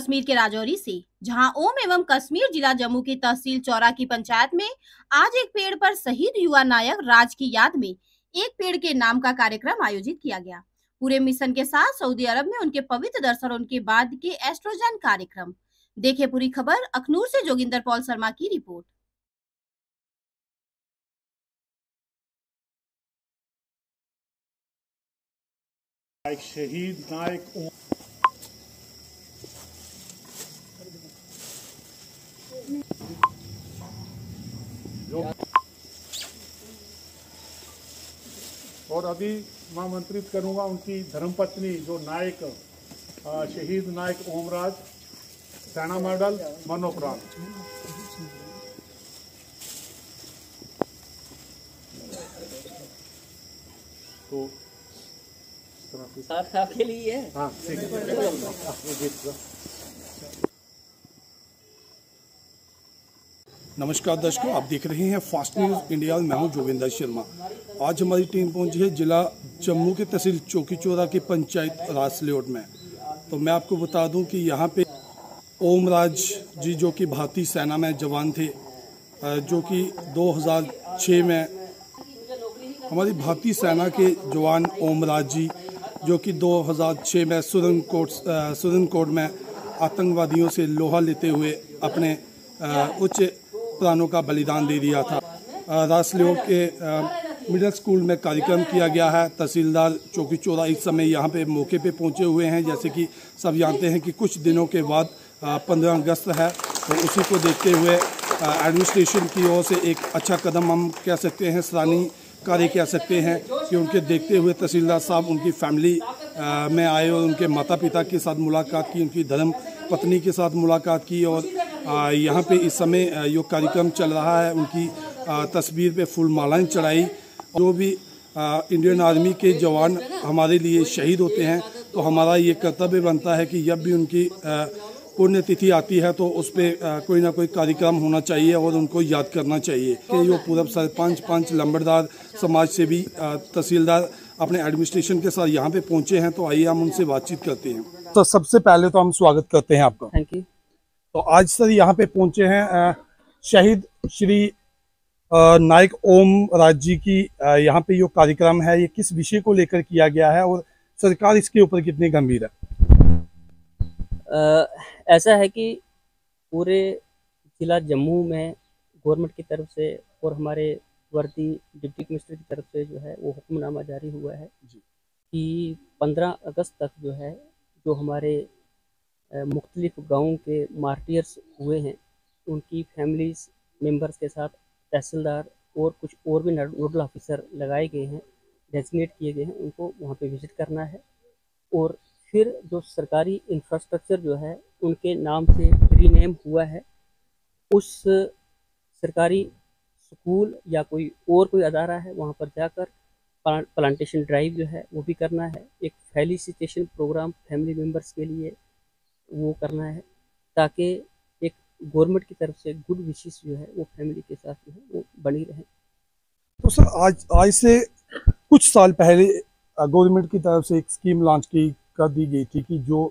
कश्मीर के राजौरी से, जहां ओम एवं कश्मीर जिला जम्मू की तहसील चौरा की पंचायत में आज एक पेड़ पर शहीद युवा नायक राज की याद में एक पेड़ के नाम का कार्यक्रम आयोजित किया गया। पूरे मिशन के साथ सऊदी अरब में उनके पवित्र दर्शन, उनके बाद के एस्ट्रोजन कार्यक्रम। देखे पूरी खबर, अखनूर से जोगिंदर पॉल शर्मा की रिपोर्ट। एक शहीद नायक और अभी मैं आमंत्रित करूंगा उनकी धर्मपत्नी जो नायक शहीद नायक ओमराज सेना मेडल मरणोपरांत। तो साथ आपके लिए है। हाँ ठीक है। नमस्कार दर्शकों, आप देख रहे हैं फास्ट न्यूज इंडिया। मैं हूं जोगिंदर शर्मा। आज हमारी टीम पहुंची है जिला जम्मू के तहसील चौकी चौरा की पंचायत रासलेट में। तो मैं आपको बता दूं कि यहां पे ओमराज जी जो कि भारतीय सेना में जवान थे, जो कि 2006 में हमारी भारतीय सेना के जवान ओमराज जी जो कि 2006 में सुरनकोट में आतंकवादियों से लोहा लेते हुए अपने उच्च प्राणों का बलिदान दे दिया था। रासलेट के मिडिल स्कूल में कार्यक्रम किया गया है। तहसीलदार चौकी चौरा इस समय यहाँ पे मौके पे पहुँचे हुए हैं। जैसे कि सब जानते हैं कि कुछ दिनों के बाद 15 अगस्त है, तो उसी को देखते हुए एडमिनिस्ट्रेशन की ओर से एक अच्छा कदम हम कह सकते हैं, सराहनीय कार्य कह सकते हैं कि उनके देखते हुए तहसीलदार साहब उनकी फैमिली में आए और उनके माता पिता के साथ मुलाकात की, उनकी धर्म पत्नी के साथ मुलाकात की। और यहाँ पे इस समय जो कार्यक्रम चल रहा है उनकी तस्वीर पे फूल मालाएं चढ़ाई। जो भी इंडियन आर्मी के जवान हमारे लिए शहीद होते हैं तो हमारा ये कर्तव्य बनता है कि जब भी उनकी पुण्यतिथि आती है तो उस पर कोई ना कोई कार्यक्रम होना चाहिए और उनको याद करना चाहिए। कि जो पूर्व सरपंच, पंच, लंबरदार, समाज से भी तहसीलदार अपने एडमिनिस्ट्रेशन के साथ यहाँ पे पहुँचे हैं, तो आइए हम उनसे बातचीत करते हैं। तो सबसे पहले तो हम स्वागत करते हैं आपका। Thank you. तो आज सर यहाँ पे पहुँचे हैं शहीद श्री नायक ओम राज जी की यहाँ पे जो कार्यक्रम है ये किस विषय को लेकर किया गया है और सरकार इसके ऊपर कितनी गंभीर है? ऐसा है कि पूरे जिला जम्मू में गवर्नमेंट की तरफ से और हमारे वर्दी डिप्टी कमिश्नर की तरफ से जो है वो हुक्मनामा जारी हुआ है कि 15 अगस्त तक जो है जो हमारे मुख्तलिफ गाँव के मार्टियर्स हुए हैं उनकी फैमिलीज मेंबर्स के साथ तहसीलदार और कुछ और भी नोडल ऑफिसर लगाए गए हैं, डेजिग्नेट किए गए हैं, उनको वहाँ पे विजिट करना है। और फिर जो सरकारी इंफ्रास्ट्रक्चर जो है उनके नाम से रीनेम हुआ है, उस सरकारी स्कूल या कोई अदारा है वहाँ पर जाकर प्लांटेशन ड्राइव जो है वो भी करना है। एक फेलिसिटेशन प्रोग्राम फैमिली मेम्बर्स के लिए वो करना है ताकि एक गवर्नमेंट की तरफ से गुड विशेस जो है वो फैमिली के साथ जो है वो बनी रहे। तो सर आज से कुछ साल पहले गवर्नमेंट की तरफ से एक स्कीम लॉन्च कर दी गई थी कि जो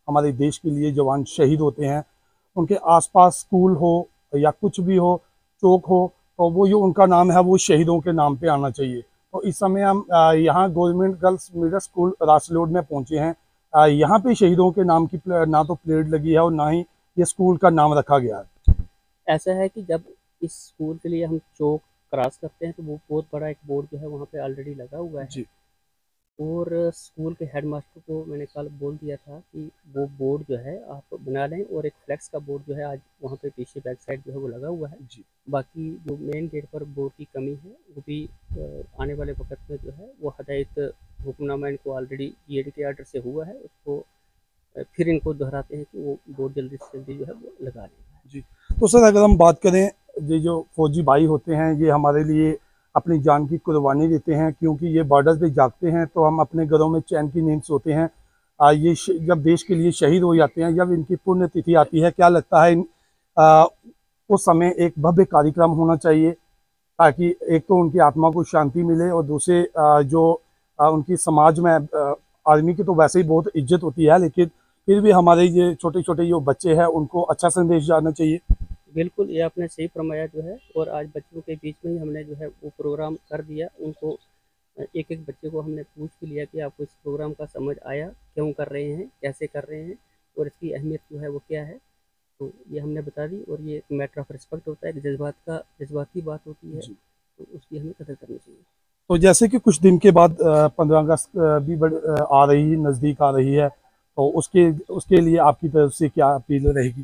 हमारे देश के लिए जवान शहीद होते हैं उनके आसपास स्कूल हो या कुछ भी हो, चौक हो, तो वो जो उनका नाम है वो शहीदों के नाम पे आना चाहिए। तो इस समय हम यहाँ गवर्नमेंट गर्ल्स मिडिल स्कूल रासलेट में पहुँचे हैं। यहाँ पे शहीदों के नाम की ना तो प्लेट लगी है और ना ही ये स्कूल का नाम रखा गया है। ऐसा है कि जब इस स्कूल के लिए हम चौक क्रॉस करते हैं तो वो बहुत बड़ा एक बोर्ड जो है वहाँ पे ऑलरेडी लगा हुआ है जी। और स्कूल के हेडमास्टर को मैंने कल बोल दिया था कि वो बोर्ड जो है आप बना लें और एक फ्लेक्स का बोर्ड जो है आज वहाँ पे पीछे बैक साइड जो है वो लगा हुआ है जी। बाकी जो मेन गेट पर बोर्ड की कमी है वो भी आने वाले वक्त में जो है वो हदायत हुक्मनामा इनको ऑलरेडी ED के आर्डर से हुआ है, उसको फिर इनको दोहराते हैं कि वो बोर्ड जल्दी से जल्दी जो है वो लगा लें जी। तो सर अगर हम बात करें, ये जो फौजी भाई होते हैं ये हमारे लिए अपनी जान की कुर्बानी देते हैं, क्योंकि ये बॉर्डर पे जागते हैं तो हम अपने घरों में चैन की नींद सोते हैं। ये जब देश के लिए शहीद हो जाते हैं, जब इनकी पुण्यतिथि आती है, क्या लगता है उस समय एक भव्य कार्यक्रम होना चाहिए ताकि एक तो उनकी आत्मा को शांति मिले और दूसरे जो उनकी समाज में आर्मी की तो वैसे ही बहुत इज्जत होती है, लेकिन फिर भी हमारे ये छोटे छोटे जो बच्चे हैं उनको अच्छा संदेश जाना चाहिए। बिल्कुल, ये आपने सही फरमाया जो है। और आज बच्चों के बीच में ही हमने जो है वो प्रोग्राम कर दिया। उनको एक एक बच्चे को हमने पूछ भी लिया कि आपको इस प्रोग्राम का समझ आया, क्यों कर रहे हैं, कैसे कर रहे हैं और इसकी अहमियत जो है वो क्या है। तो ये हमने बता दी। और ये एक मैटर ऑफ रिस्पेक्ट होता है, एक जज्बाती बात होती है, तो उसकी हमें कदर करनी चाहिए। तो जैसे कि कुछ दिन के बाद 15 अगस्त भी आ रही है, नज़दीक आ रही है, तो उसके लिए आपकी तरफ से क्या अपील रहेगी?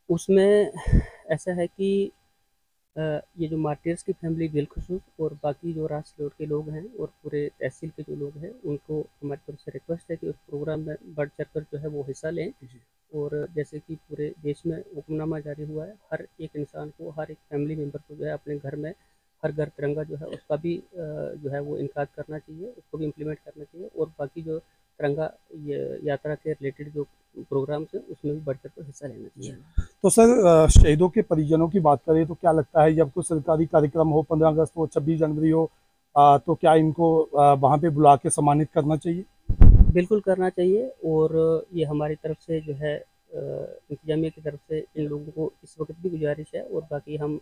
उसमें ऐसा है कि ये जो मार्टियर्स की फैमिली बिलखुसूस और बाकी जो राजकोट के लोग हैं और पूरे तहसील के जो लोग हैं, उनको हमारी तरफ से रिक्वेस्ट है कि उस प्रोग्राम में बढ़ चढ़ कर जो है वो हिस्सा लें। और जैसे कि पूरे देश में हुक्मनामा जारी हुआ है, हर एक इंसान को, हर एक फैमिली मेम्बर को जो है अपने घर में हर घर तिरंगा जो है उसका भी जो है वो इनकाद करना चाहिए, उसको भी इम्प्लीमेंट करना चाहिए। और बाकी जो तिरंगा यात्रा के रिलेटेड जो प्रोग्राम्स हैं उसमें भी बढ़ चढ़ कर हिस्सा लेना चाहिए। तो सर, शहीदों के परिजनों की बात करें तो क्या लगता है, जब कोई सरकारी कार्यक्रम हो, 15 अगस्त हो, 26 जनवरी हो, तो क्या इनको वहाँ पे बुला के सम्मानित करना चाहिए? बिल्कुल करना चाहिए। और ये हमारी तरफ से जो है इंतजामिया की तरफ से इन लोगों को इस वक्त भी गुजारिश है। और बाकी हम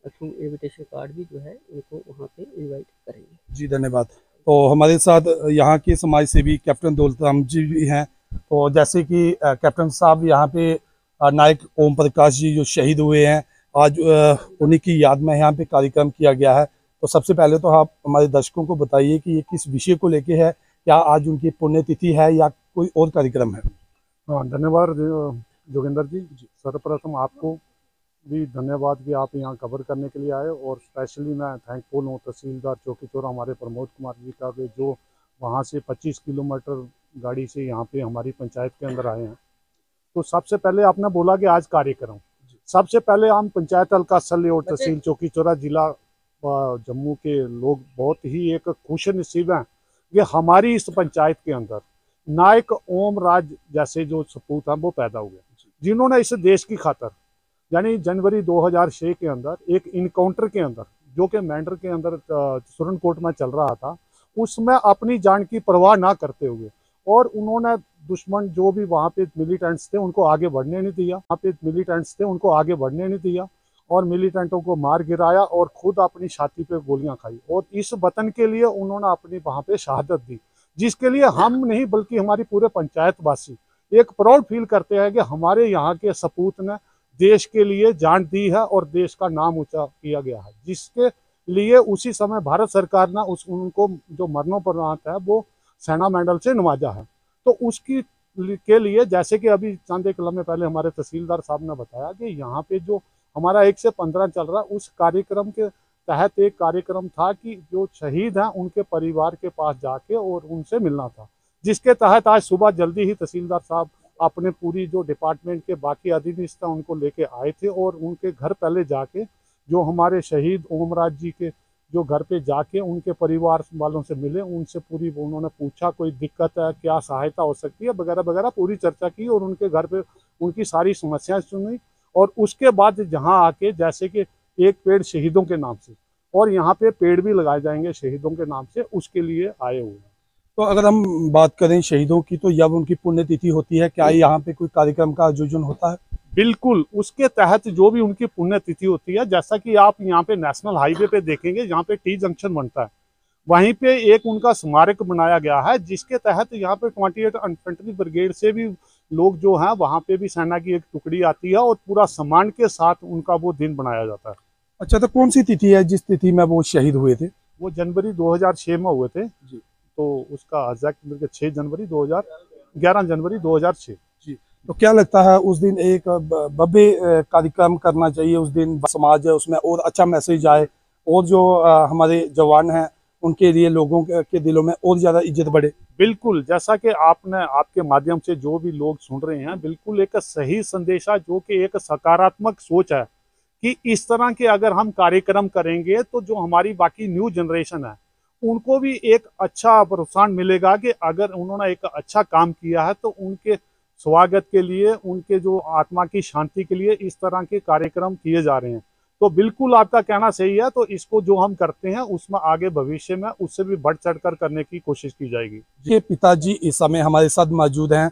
थ्रू इनविटेशन कार्ड भी जो है इनको वहाँ पे इनवाइट करेंगे। जी धन्यवाद। तो हमारे साथ यहाँ के समाज सेवी कैप्टन दौलत राम जी भी हैं। तो जैसे कि कैप्टन साहब, यहाँ पे नायक ओम प्रकाश जी जो शहीद हुए हैं, आज उन्हीं की याद में यहाँ पे कार्यक्रम किया गया है। तो सबसे पहले तो आप हमारे दर्शकों को बताइए कि ये किस विषय को लेके है, क्या आज उनकी पुण्यतिथि है या कोई और कार्यक्रम है? हाँ, धन्यवाद जोगिंदर जी। सर्वप्रथम आपको भी धन्यवाद कि आप यहाँ कवर करने के लिए आए। और स्पेशली मैं थैंकफुल हूँ तहसीलदार चौकी चौरा हमारे प्रमोद कुमार जी का, कि जो वहाँ से 25 किलोमीटर गाड़ी से यहाँ पे हमारी पंचायत के अंदर आए हैं। तो सबसे पहले आपने बोला कि आज कार्यक्रम, सबसे पहले हम पंचायत हल्का सल्ले और तहसील चौकी चौरा जिला जम्मू के लोग बहुत ही एक खुश नसीब हैं कि हमारी इस पंचायत के अंदर नायक ओम राज जैसे जो सपूत हैं वो पैदा हुए, जिन्होंने इस देश की खातर, यानी जनवरी 2006 के अंदर एक इनकाउंटर के अंदर जो कि मैंडर के अंदर सुरनकोट में चल रहा था, उसमें अपनी जान की परवाह ना करते हुए, और उन्होंने दुश्मन जो भी वहाँ पे मिलिटेंट्स थे उनको आगे बढ़ने नहीं दिया, और मिलिटेंटों को मार गिराया और खुद अपनी छाती पे गोलियां खाई, और इस वतन के लिए उन्होंने अपनी वहाँ पे शहादत दी, जिसके लिए हम नहीं बल्कि हमारी पूरे पंचायत वासी एक प्राउड फील करते हैं कि हमारे यहाँ के सपूत ने देश के लिए जान दी है और देश का नाम ऊंचा किया गया है, जिसके लिए उसी समय भारत सरकार ने उनको जो मरणोपरांत है वो सेना मेडल से नवाजा है। तो उसकी के लिए, जैसे कि अभी चंद एक लम्हे पहले हमारे तहसीलदार साहब ने बताया कि यहाँ पे जो हमारा 1 से 15 चल रहा, उस कार्यक्रम के तहत एक कार्यक्रम था कि जो शहीद हैं उनके परिवार के पास जाके और उनसे मिलना था, जिसके तहत आज सुबह जल्दी ही तहसीलदार साहब अपने पूरी जो डिपार्टमेंट के बाकी अधिनिस्थ उनको लेके आए थे, और उनके घर पहले जाके जो हमारे शहीद ओमराज जी के जो घर पे जाके उनके परिवार वालों से मिले, उनसे पूरी उन्होंने पूछा कोई दिक्कत है, क्या सहायता हो सकती है वगैरह वगैरह, पूरी चर्चा की और उनके घर पे उनकी सारी समस्याएं सुनी। और उसके बाद जहां आके, जैसे कि एक पेड़ शहीदों के नाम से, और यहाँ पे पेड़ भी लगाए जाएंगे शहीदों के नाम से, उसके लिए आए हुए हैं। तो अगर हम बात करें शहीदों की, तो जब उनकी पुण्यतिथि होती है, क्या यहाँ पे कोई कार्यक्रम का आयोजन होता है? बिल्कुल, उसके तहत जो भी उनकी पुण्यतिथि होती है, जैसा कि आप यहाँ पे नेशनल हाईवे पे देखेंगे, जहाँ पे टी जंक्शन बनता है, वहीं पे एक उनका स्मारक बनाया गया है, जिसके तहत यहाँ पे 28 इन्फेंट्री ब्रिगेड से भी लोग जो हैं वहाँ पे भी सेना की एक टुकड़ी आती है और पूरा सम्मान के साथ उनका वो दिन बनाया जाता है। अच्छा, तो कौन सी तिथि है जिस तिथि में वो शहीद हुए थे? वो जनवरी 2006 में हुए थे जी। तो उसका एग्जैक्ट 11 जनवरी 2006 जी। तो क्या लगता है उस दिन एक भव्य कार्यक्रम करना चाहिए, उस दिन समाज है उसमें और अच्छा मैसेज आए, और जो हमारे जवान हैं उनके लिए लोगों के दिलों में और ज़्यादा इज्जत बढ़े? बिल्कुल, जैसा कि आपने आपके माध्यम से जो भी लोग सुन रहे हैं, बिल्कुल एक सही संदेशा, जो कि एक सकारात्मक सोच है कि इस तरह के अगर हम कार्यक्रम करेंगे तो जो हमारी बाकी न्यू जनरेशन है उनको भी एक अच्छा प्रोत्साहन मिलेगा कि अगर उन्होंने एक अच्छा काम किया है तो उनके स्वागत के लिए, उनके जो आत्मा की शांति के लिए इस तरह के कार्यक्रम किए जा रहे हैं। तो बिल्कुल आपका कहना सही है, तो इसको जो हम करते हैं उसमें आगे भविष्य में उससे भी बढ़ चढ़कर करने की कोशिश की जाएगी। ये पिताजी इस समय हमारे साथ मौजूद हैं,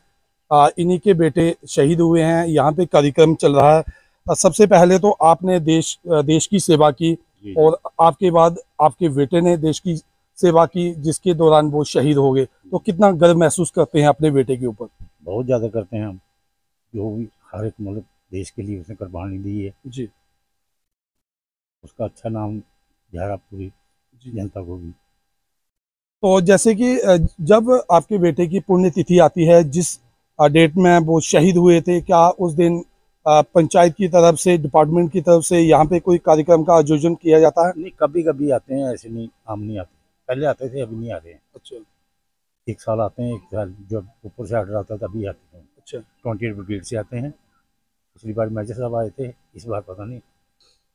इन्हीं के बेटे शहीद हुए हैं। यहाँ पे कार्यक्रम चल रहा है। सबसे पहले तो आपने देश की सेवा की और आपके बाद आपके बेटे ने देश की सेवा की, जिसके दौरान वो शहीद हो गए। तो कितना गर्व महसूस करते हैं अपने बेटे के ऊपर? बहुत ज़्यादा करते हैं हम। जो भी हर एक मुल्क देश के लिए उसने कुर्बानी दी है जी, उसका अच्छा नाम जाएगा पूरी जनता को भी। तो जैसे कि जब आपके बेटे की पुण्यतिथि आती है, जिस डेट में वो शहीद हुए थे, क्या उस दिन पंचायत की तरफ से, डिपार्टमेंट की तरफ से यहाँ पे कोई कार्यक्रम का आयोजन किया जाता है? नहीं, कभी कभी आते हैं, ऐसे नहीं आम नहीं आते। पहले आते थे, अभी नहीं आते हैं। अच्छा, एक साल आते हैं, एक साल जब ऊपर से ऑर्डर आता था तभी आते हैं। अच्छा। 28 ब्रिगेड से आते हैं। पिछली बार मेजर साहब आए थे, इस बार पता नहीं।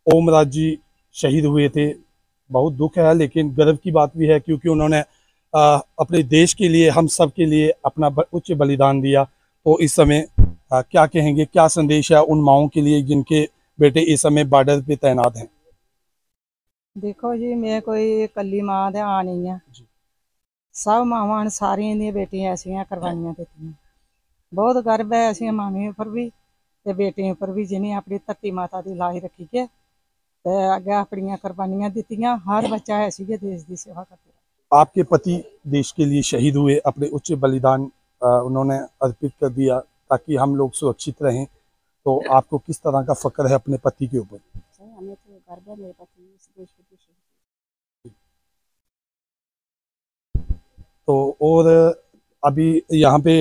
ओमराज जी शहीद हुए थे, बहुत दुख है, लेकिन गर्व की बात भी है क्योंकि उन्होंने अपने देश के लिए, हम सब के लिए अपना उच्च बलिदान दिया। तो इस समय क्या कहेंगे, क्या संदेश है उन माओं के लिए जिनके बेटे इस समय बॉर्डर पे तैनात हैं? देखो जी, मैं कोई कली मां दा आ नहीं है। सब मावां ने सारियां दी बेटियां ऐसियां कुर्बानियां दित्तियां। बहुत गर्व है ऐसियां मावां उपर भी ते बेटियां उपर भी जिन्हें अपनी धरती माता की लाज रखी के ते अगे अपनियां कुर्बानियां दित्तियां। हर बच्चा ऐसी गै देश की सेवा करता है। आपके पति देश के लिए शहीद हुए, अपने उच्च बलिदान उन्होंने अर्पित कर दिया ताकि हम लोग सुरक्षित रहें। तो आपको किस तरह का फक्र है अपने पति के ऊपर? हमें तो गर्व है मेरे पति इस देश के लिए शहीद। तो और अभी यहाँ पे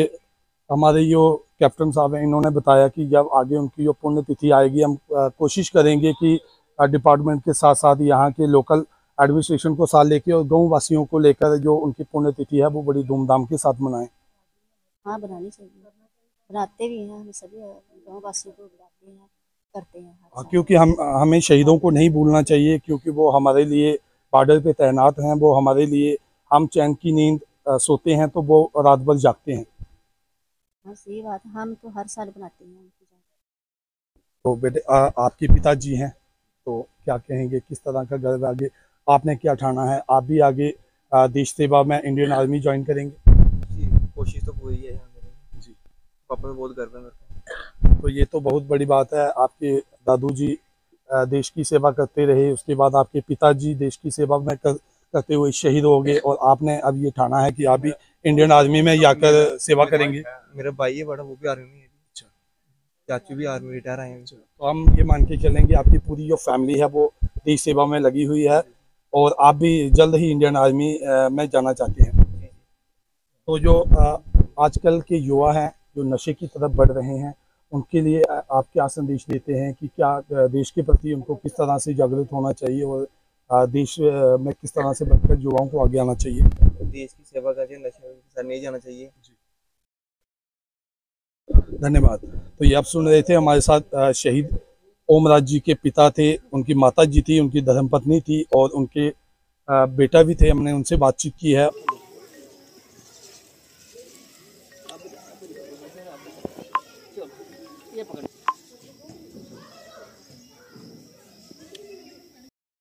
हमारे जो कैप्टन साहब हैं, इन्होंने बताया कि जब आगे उनकी जो पुण्यतिथि आएगी, हम कोशिश करेंगे कि डिपार्टमेंट के साथ साथ यहाँ के लोकल एडमिनिस्ट्रेशन को साथ लेके और गाँव वासियों को लेकर जो उनकी पुण्यतिथि है वो बड़ी धूमधाम के साथ मनाएं। हाँ, बनानी चाहिए, बनाते भी हैं। हम सभी गाँव वासियों को बुलाते हैं, करते हैं हर साल। क्योंकि हमें शहीदों को नहीं भूलना चाहिए, क्योंकि वो हमारे लिए बॉर्डर पे तैनात हैं। वो हमारे लिए, हम चैन की नींद सोते हैं तो वो रात भर जागते हैं। हाँ, सही बात है, हम तो हर साल बनाते हैं उनकी याद। तो बेटे आपके पिताजी हैं, तो क्या कहेंगे, किस तरह का गर्व आगे आपने क्या ठाना है? आप भी आगे देश सेवा में इंडियन आर्मी ज्वाइन करेंगे? जी, कोशिश तो पूरी है जी। पापा में बहुत गर्व है मेरे को। तो ये तो बहुत बड़ी बात है। आपके दादू जी देश की सेवा करते रहे, उसके बाद आपके पिताजी देश की सेवा में करते हुए शहीद हो गए, और आपने अब ये ठाना है कि आप भी इंडियन आर्मी में जाकर सेवा करेंगे। मेरा भाई है बड़ा, वो भी आर्मी में है। अच्छा, चाचू भी आर्मी रिटायर आए हैं। तो हम ये मान के चलेंगे आपकी पूरी जो फैमिली है वो देश सेवा में लगी हुई है, और आप भी जल्द ही इंडियन आर्मी में जाना चाहते हैं। तो जो आजकल के युवा हैं जो नशे की तरफ बढ़ रहे हैं, उनके लिए आप क्या संदेश देते हैं कि क्या देश के प्रति उनको किस तरह से जागरूक होना चाहिए, और देश में किस तरह से बढ़कर युवाओं को आगे आना चाहिए? देश की सेवा करके नशे के साथ नहीं जाना चाहिए। धन्यवाद। तो ये आप सुन रहे थे, हमारे साथ शहीद ओमराज जी के पिता थे, उनकी माता जी थी, उनकी धर्मपत्नी थी, और उनके बेटा भी थे। हमने उनसे बातचीत की है।